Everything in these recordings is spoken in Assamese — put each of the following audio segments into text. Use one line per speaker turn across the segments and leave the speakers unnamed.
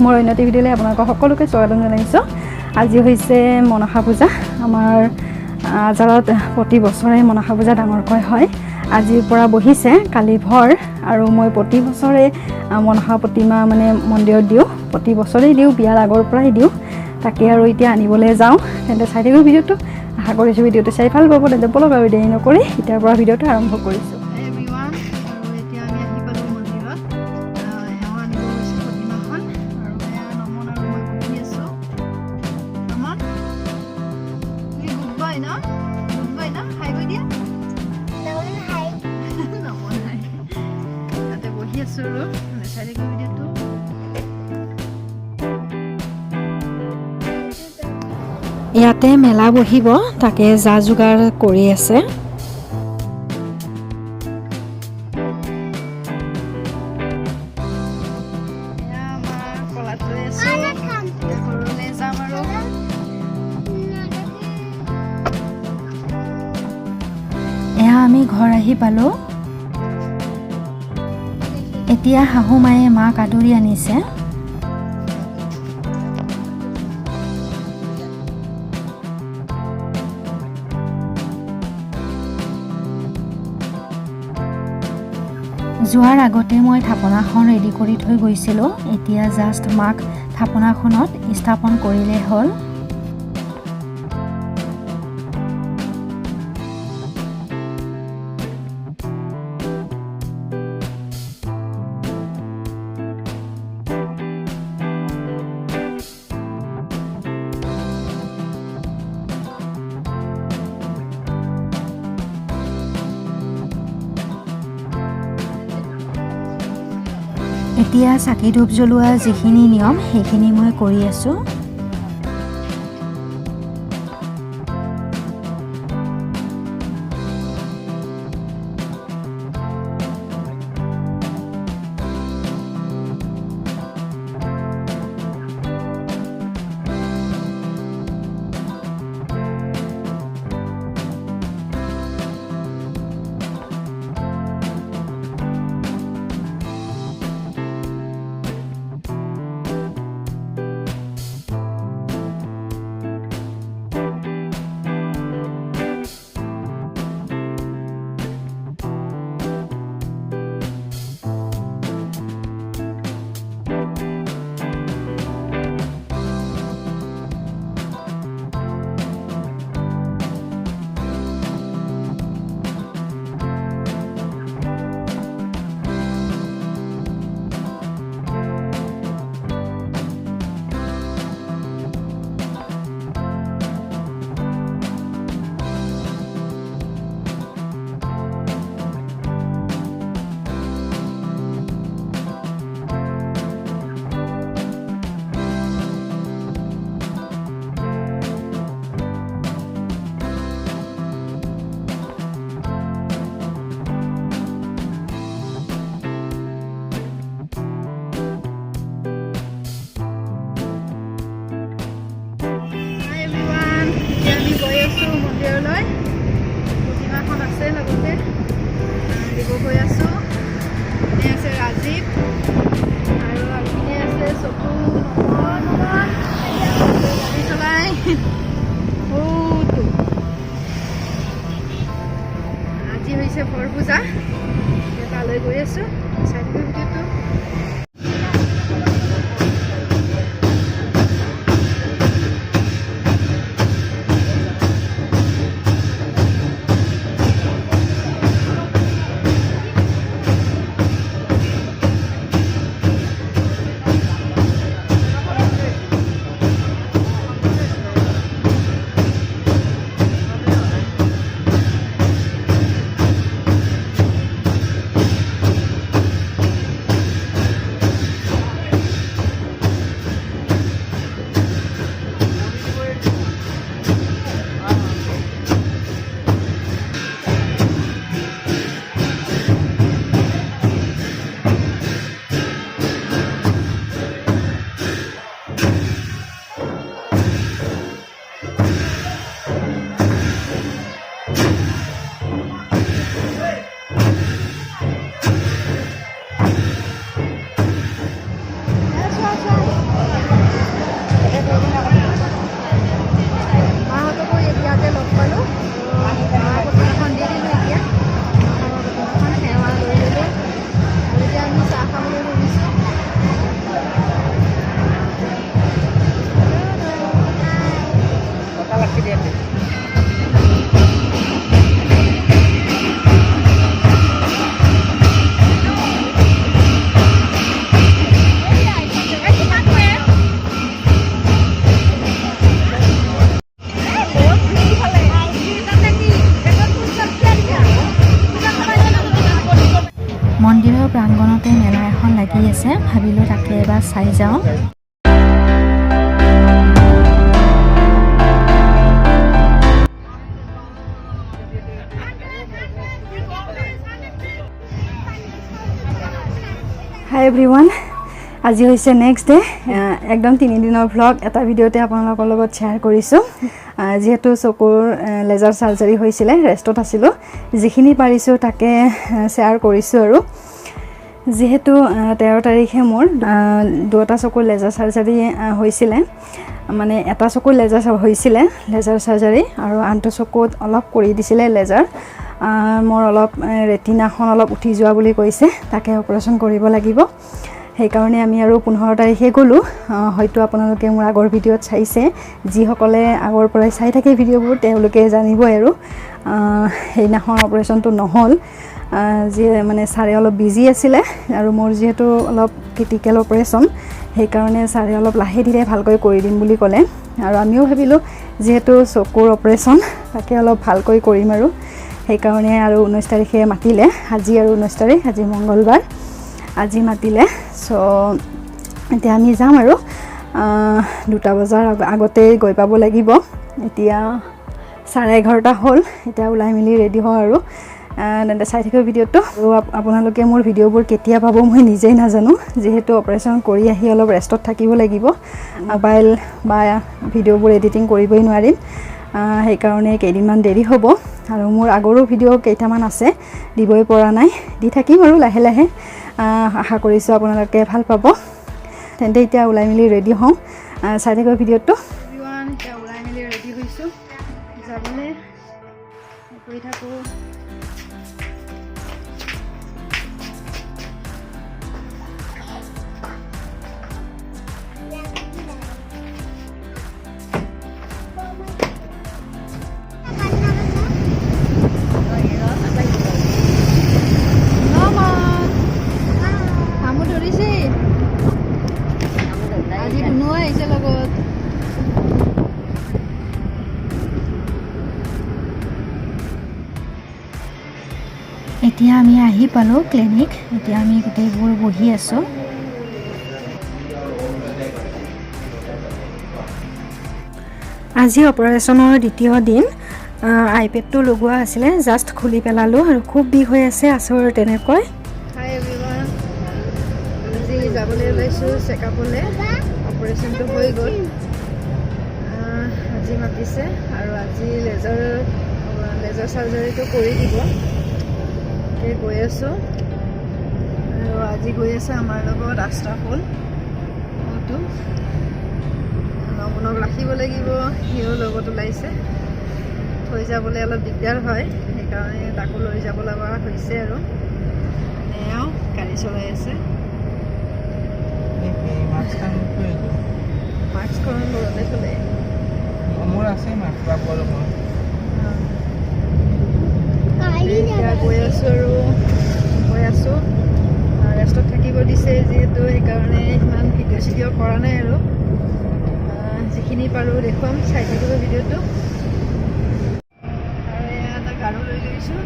মোৰ অন্য এটা ভিডিঅ'লৈ আপোনালোকক সকলোকে স্বাগতম জনাইছোঁ। আজি হৈছে মনসা পূজা। আমাৰ আজাৰত প্ৰতি বছৰে মনসা পূজা ডাঙৰকৈ হয়। আজিৰ পৰা বহিছে কালি ভৰ, আৰু মই প্ৰতি বছৰে মনসা প্ৰতিমা মানে মন্দিৰত দিওঁ, প্ৰতি বছৰেই দিওঁ, বিয়াৰ আগৰ পৰাই দিওঁ। তাকে আৰু এতিয়া আনিবলৈ যাওঁ। তেন্তে চাই থাকিব ভিডিঅ'টো, আশা কৰিছোঁ ভিডিঅ'টো চাই ভাল পাব। তেন্তে বলক আৰু দেৰি নকৰি এতিয়াৰ পৰা ভিডিঅ'টো আৰম্ভ কৰিছোঁ। ইয়াতে মেলা বহিব, তাকে যা যোগাৰ কৰি আছে। এয়া আমি ঘৰ আহি পালোঁ। এতিয়া শাহু মায়ে মাক আদৰি আনিছে। যোৱাৰ আগতে মই থাপনাখন ৰেডি কৰি থৈ গৈছিলোঁ। এতিয়া জাষ্ট মাক থাপনাখনত স্থাপন কৰিলে হ'ল। এতিয়া চাকি ধূপ জ্বলোৱা যিখিনি নিয়ম সেইখিনি মই কৰি আছোঁ। মন্দিৰলৈ প্ৰতিমাখন আছে, লগতে দিব গৈ আছোঁ। এনে আছে ৰাজীৱ, আৰু আগপিনে আছে চকু গাড়ী চলাই। আজি হৈছে ভৰ পূজা, তালৈ গৈ আছোঁ। চাই থাকোঁ ভিডিঅ'টো। মন্দিৰৰ প্ৰাংগণতে মেলা এখন লাগি আছে, ভাবিলোঁ তাকে এবাৰ চাই যাওঁ। হাই এভৰিৱান, আজি হৈছে নেক্সট ডে, একদম 3 দিনৰ ভ্লগ এটা ভিডিঅ'তে আপোনালোকৰ লগত শ্বেয়াৰ কৰিছোঁ। যিহেতু চকুৰ লেজাৰ চাৰ্জাৰী হৈছিলে, ৰেষ্টত আছিলোঁ, যিখিনি পাৰিছোঁ তাকে শ্বেয়াৰ কৰিছোঁ। আৰু যিহেতু 13 তাৰিখে মোৰ দুটা চকুৰ লেজাৰ চাৰ্জাৰী হৈছিলে, মানে এটা চকুৰ লেজাৰ চাৰ্জাৰী আৰু আনটো চকুত অলপ কৰি দিছিলে লেজাৰ। মোৰ অলপ ৰেটিনাখন অলপ উঠি যোৱা বুলি কৈছে, তাকে অপাৰেশ্যন কৰিব লাগিব। সেইকাৰণে আমি আৰু 15 তাৰিখে গ'লোঁ। হয়তো আপোনালোকে মোৰ আগৰ ভিডিঅ'ত চাইছে, যিসকলে আগৰ পৰাই চাই থাকে ভিডিঅ'বোৰ তেওঁলোকে জানিবই। আৰু সেইদিনাখন অপাৰেশ্যনটো নহ'ল, যি মানে ছাৰে অলপ বিজি আছিলে, আৰু মোৰ যিহেতু অলপ ক্ৰিটিকেল অপাৰেশ্যন, সেইকাৰণে ছাৰে অলপ লাহে ধীৰে ভালকৈ কৰি দিম বুলি ক'লে। আৰু আমিও ভাবিলোঁ যিহেতু চকুৰ অপাৰেশ্যন, তাকে অলপ ভালকৈ কৰিম। আৰু সেইকাৰণে আৰু 19 তাৰিখে মাতিলে। আজি আৰু 19 তাৰিখ, আজি মংগলবাৰ, আজি মাতিলে। চ' এতিয়া আমি যাম আৰু 2টা বজাৰ আগতেই গৈ পাব লাগিব। এতিয়া 11:30 হ'ল, এতিয়া ওলাই মেলি ৰেডি হওঁ আৰু তেন্তে চাই থাকিব ভিডিঅ'টো। আৰু আপোনালোকে মোৰ ভিডিঅ'বোৰ কেতিয়া পাব মই নিজেই নাজানো, যিহেতু অপাৰেশ্যন কৰি আহি অলপ ৰেষ্টত থাকিব লাগিব, মোবাইল বা ভিডিঅ'বোৰ এডিটিং কৰিবই নোৱাৰিম। সেইকাৰণে কেইদিনমান দেৰি হ'ব। আৰু মোৰ আগৰো ভিডিঅ' কেইটামান আছে, দিবই পৰা নাই, দি থাকিম আৰু লাহে লাহে। আশা কৰিছোঁ আপোনালোকে ভাল পাব। তেন্তে এতিয়া ওলাই মেলি ৰেডি হওঁ, চাই থাকিব ভিডিঅ'টো। এতিয়া ওলাই মেলি ৰেডি হৈছোঁ যাবলৈ, কৰি থাকোঁ। এতিয়া আমি আহি পালোঁ ক্লিনিক। এতিয়া আমি গোটেইবোৰ বহি আছোঁ। আজি অপাৰেশ্যনৰ দ্বিতীয় দিন। আইপেডটো লগোৱা আছিলে, জাষ্ট খুলি পেলালোঁ আৰু খুব বিষ হৈ আছে আচৰ তেনেকৈ। হাই এভৰিৱান, আজি যাবলৈ ওলাইছোঁ চেকআপলৈ। অপাৰেশ্যনটো হৈ গ'ল, আজি মাতিছে আৰু আজি লেজাৰ চাৰ্জাৰীটো কৰি দিব। গৈ আছোঁ আৰু আজি গৈ আছে আমাৰ লগত আশ্ৰাফুল। মইতো নমনক ৰাখিব লাগিব, সিও লগত ওলাইছে। থৈ যাবলৈ অলপ দিগদাৰ হয়, সেইকাৰণে তাকো লৈ যাব লগা হৈছে। আৰু এওঁ গাড়ী চলাই আছে। মাস্কখন ঘৰতে চলে, মোৰ আছে মাস্ক। এতিয়া গৈ আছোঁ ৰেষ্টত থাকিব দিছে যিহেতু, সেইকাৰণে ইমান ভিডিঅ' কৰা নাই। আৰু যিখিনি পাৰোঁ দেখুৱাম, চাই থাকিব ভিডিঅ'টো। আৰু এটা গাৰু লৈ লৈছোঁ,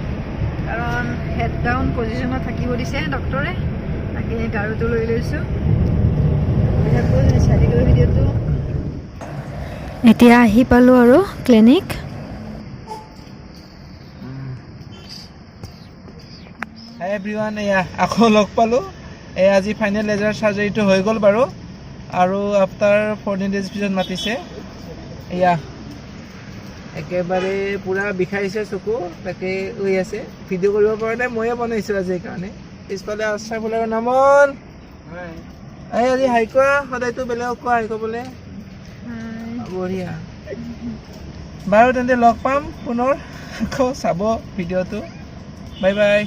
কাৰণ হেড ডাউন পজিশ্যনত থাকিব দিছে ডক্টৰে, তাকে গাৰুটো লৈ লৈছোঁ। চাই থাকিব ভিডিঅ'টো। এতিয়া আহি পালোঁ আৰু ক্লিনিক।
হাই এভৰিৱান, এয়া আকৌ লগ পালোঁ। আজি ফাইনেল লেজাৰ চাৰ্জাৰীটো হৈ গ'ল বাৰু, আৰু আফটাৰ 14 days পিছত মাতিছে। এয়া একেবাৰে পূৰা বিষাইছে চকু, তাকে হৈ আছে। ভিডিঅ' কৰিব পৰা নাই, ময়ে বনাইছোঁ আজি সেইকাৰণে। পিছফালে আশ্ৰাফুল আৰু নামন। আজি হাই কোৱা, সদায়তো বেলেগক কোৱা হাই ক'বলৈ। বঢ়িয়া বাৰু, তেন্তে লগ পাম পুনৰ, আকৌ চাব ভিডিঅ'টো। Bye bye.